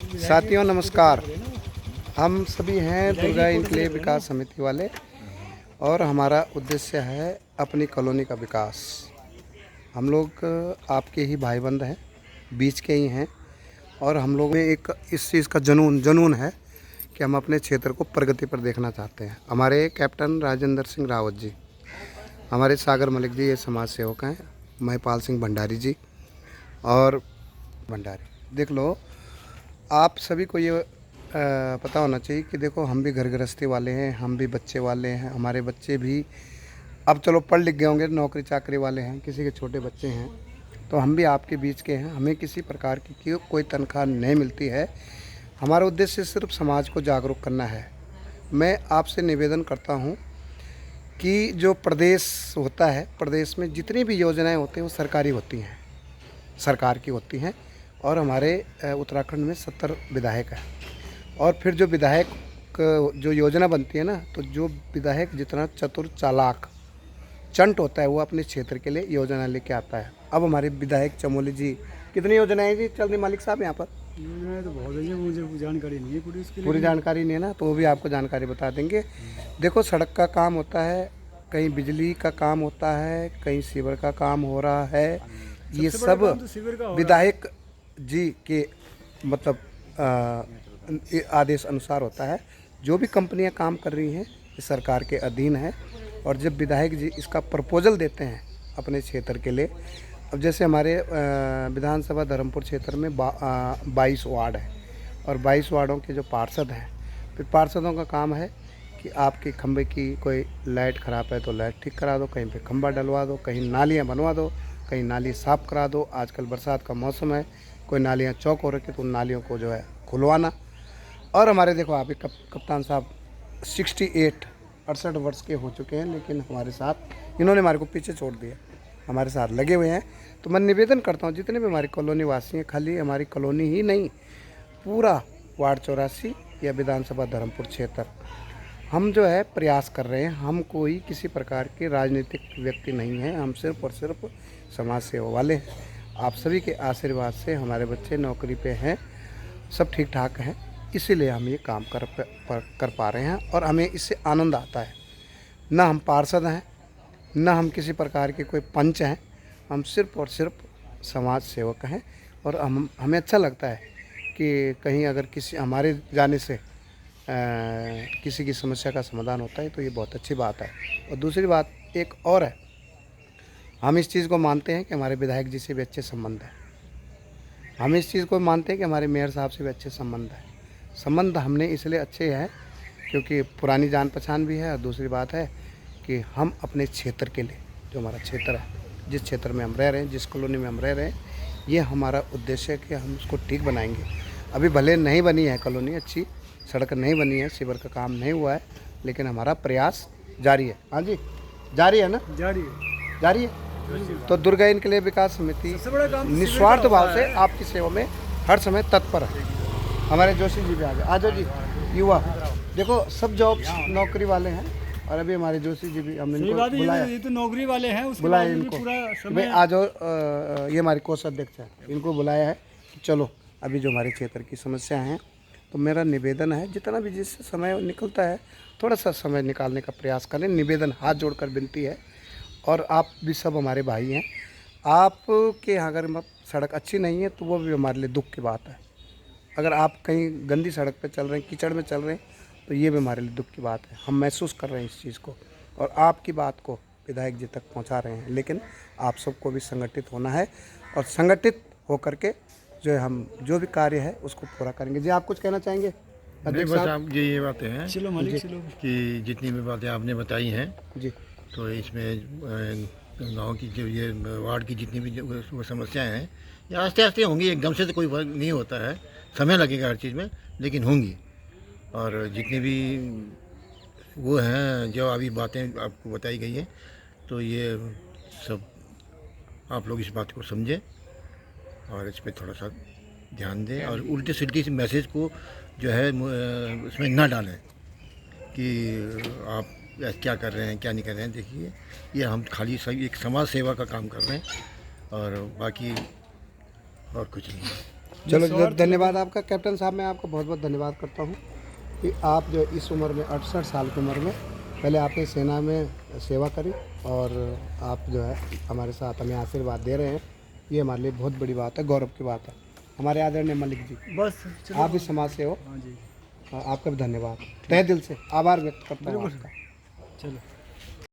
साथियों नमस्कार। हम सभी हैं दुर्गा इनक्लेव विकास समिति वाले और हमारा उद्देश्य है अपनी कॉलोनी का विकास। हम लोग आपके ही भाई बंद हैं, बीच के ही हैं और हम लोग में एक इस चीज़ का जुनून है कि हम अपने क्षेत्र को प्रगति पर देखना चाहते हैं। हमारे कैप्टन राजेंद्र सिंह रावत जी, हमारे सागर मलिक जी ये समाज सेवक हैं, महिपाल सिंह भंडारी जी और भंडारी। देख लो, आप सभी को ये पता होना चाहिए कि देखो हम भी घर गृहस्थी वाले हैं, हम भी बच्चे वाले हैं, हमारे बच्चे भी अब चलो पढ़ लिख गए होंगे, नौकरी चाकरी वाले हैं, किसी के छोटे बच्चे हैं, तो हम भी आपके बीच के हैं। हमें किसी प्रकार की कोई तनख्वाह नहीं मिलती है। हमारा उद्देश्य सिर्फ समाज को जागरूक करना है। मैं आपसे निवेदन करता हूँ कि जो प्रदेश होता है, प्रदेश में जितनी भी योजनाएँ होती हैं वो सरकारी होती हैं, सरकार की होती हैं और हमारे उत्तराखंड में 70 विधायक हैं। और फिर जो विधायक जो योजना बनती है ना, तो जो विधायक जितना चतुर चालाक चंट होता है वो अपने क्षेत्र के लिए योजना लेके आता है। अब हमारे विधायक चमोली जी, कितनी योजनाएं जी चल रही मालिक साहब यहाँ पर? योजनाएं तो बहुत है, मुझे जानकारी नहीं है पूरी, इसके पूरी जानकारी नहीं है ना, तो वो भी आपको जानकारी बता देंगे। देखो, सड़क का काम होता है, कहीं बिजली का काम होता है, कहीं सीवर का काम हो रहा है। ये सब विधायक जी के मतलब आदेश अनुसार होता है। जो भी कंपनियां काम कर रही हैं ये सरकार के अधीन है और जब विधायक जी इसका प्रपोजल देते हैं अपने क्षेत्र के लिए, अब जैसे हमारे विधानसभा धर्मपुर क्षेत्र में 22 वार्ड है और 22 वार्डों के जो पार्षद हैं, फिर पार्षदों का काम है कि आपके खंबे की कोई लाइट ख़राब है तो लाइट ठीक करा दो, कहीं पे खंबा डलवा दो, कहीं नालियाँ बनवा दो, कहीं नाली साफ़ करा दो। आजकल बरसात का मौसम है, कोई नालियाँ चौक हो रखी तो उन नालियों को जो है खुलवाना। और हमारे देखो आप कप्तान साहब 68 वर्ष के हो चुके हैं, लेकिन हमारे साथ इन्होंने हमारे को पीछे छोड़ दिया, हमारे साथ लगे हुए हैं। तो मैं निवेदन करता हूँ जितने भी हमारी कॉलोनी वासी हैं, खाली हमारी कॉलोनी ही नहीं, पूरा वार्ड 84 या विधानसभा धर्मपुर क्षेत्र, हम जो है प्रयास कर रहे हैं। हम कोई किसी प्रकार के राजनीतिक व्यक्ति नहीं हैं, हम सिर्फ और सिर्फ समाज सेवा वाले हैं। आप सभी के आशीर्वाद से हमारे बच्चे नौकरी पे हैं, सब ठीक ठाक हैं, इसीलिए हम ये काम कर पा रहे हैं और हमें इससे आनंद आता है। ना हम पार्षद हैं, ना हम किसी प्रकार के कोई पंच हैं, हम सिर्फ और सिर्फ समाज सेवक हैं। और हमें अच्छा लगता है कि कहीं अगर किसी हमारे जाने से किसी की समस्या का समाधान होता है तो ये बहुत अच्छी बात है। और दूसरी बात एक और है, हम इस चीज़ को मानते हैं कि हमारे विधायक जी से भी अच्छे संबंध हैं। हम इस चीज़ को मानते हैं कि हमारे मेयर साहब से भी अच्छे संबंध हैं। संबंध हमने इसलिए अच्छे हैं क्योंकि पुरानी जान पहचान भी है और दूसरी बात है कि हम अपने क्षेत्र के लिए, जो हमारा क्षेत्र है, जिस क्षेत्र में हम रह रहे हैं, जिस कॉलोनी में हम रह रहे हैं, ये हमारा उद्देश्य है कि हम उसको ठीक बनाएंगे। अभी भले नहीं बनी है कॉलोनी अच्छी, सड़क नहीं बनी है, सीवर का काम नहीं हुआ है, लेकिन हमारा प्रयास जारी है। हाँ जी, जारी है ना? जारी है। तो दुर्गा इनक्लेव विकास समिति निस्वार्थ भाव से आपकी सेवा में हर समय तत्पर है। हमारे जोशी जी भी आ गए, आ जाओ जी। युवा देखो सब जॉब नौकरी वाले हैं और अभी हमारे जोशी जी भी, हमने इनको बुलाया, ये तो नौकरी वाले हैं, बुलाया इनको भाई आ जाओ। ये हमारे कोषाध्यक्ष हैं, इनको बुलाया है कि चलो अभी जो हमारे क्षेत्र की समस्या हैं, तो मेरा निवेदन है जितना भी जिससे समय निकलता है थोड़ा सा समय निकालने का प्रयास करें। निवेदन हाथ जोड़कर विनती है। और आप भी सब हमारे भाई हैं, आपके यहाँ अगर सड़क अच्छी नहीं है तो वो भी हमारे लिए दुख की बात है। अगर आप कहीं गंदी सड़क पे चल रहे हैं, कीचड़ में चल रहे हैं, तो ये भी हमारे लिए दुख की बात है। हम महसूस कर रहे हैं इस चीज़ को और आपकी बात को विधायक जी तक पहुंचा रहे हैं, लेकिन आप सबको भी संगठित होना है और संगठित होकर के जो है हम जो भी कार्य है उसको पूरा करेंगे। जी आप कुछ कहना चाहेंगे? बस आप ये बातें हैं चलो मालिक चलो कि जितनी भी बातें आपने बताई हैं, जी, तो इसमें गांव की जो ये वार्ड की जितनी भी वो समस्याएं हैं, ये आस्ते आस्ते होंगी, एकदम से तो कोई फर्क नहीं होता है, समय लगेगा हर चीज़ में, लेकिन होंगी। और जितनी भी वो हैं जो अभी बातें आपको बताई गई हैं, तो ये सब आप लोग इस बात को समझें और इस पर थोड़ा सा ध्यान दें और उल्टी सील्टी से मैसेज को जो है उसमें ना डालें कि आप क्या कर रहे हैं क्या नहीं कर रहे हैं। देखिए, ये हम खाली सही एक समाज सेवा का काम कर रहे हैं और बाकी और कुछ नहीं। चलो धन्यवाद आपका कैप्टन साहब, मैं आपका बहुत बहुत धन्यवाद करता हूँ कि आप जो इस उम्र में 68 साल की उम्र में पहले आपने सेना में सेवा करी और आप जो है हमारे साथ हमें आशीर्वाद दे रहे हैं। ये हमारे लिए बहुत बड़ी बात है, गौरव की बात है। हमारे आदरणीय मलिक जी, बस आप भी समाज से हो, हाँ जी, आपका भी धन्यवाद, तहे दिल से आभार व्यक्त करता हूँ आपका। चलो।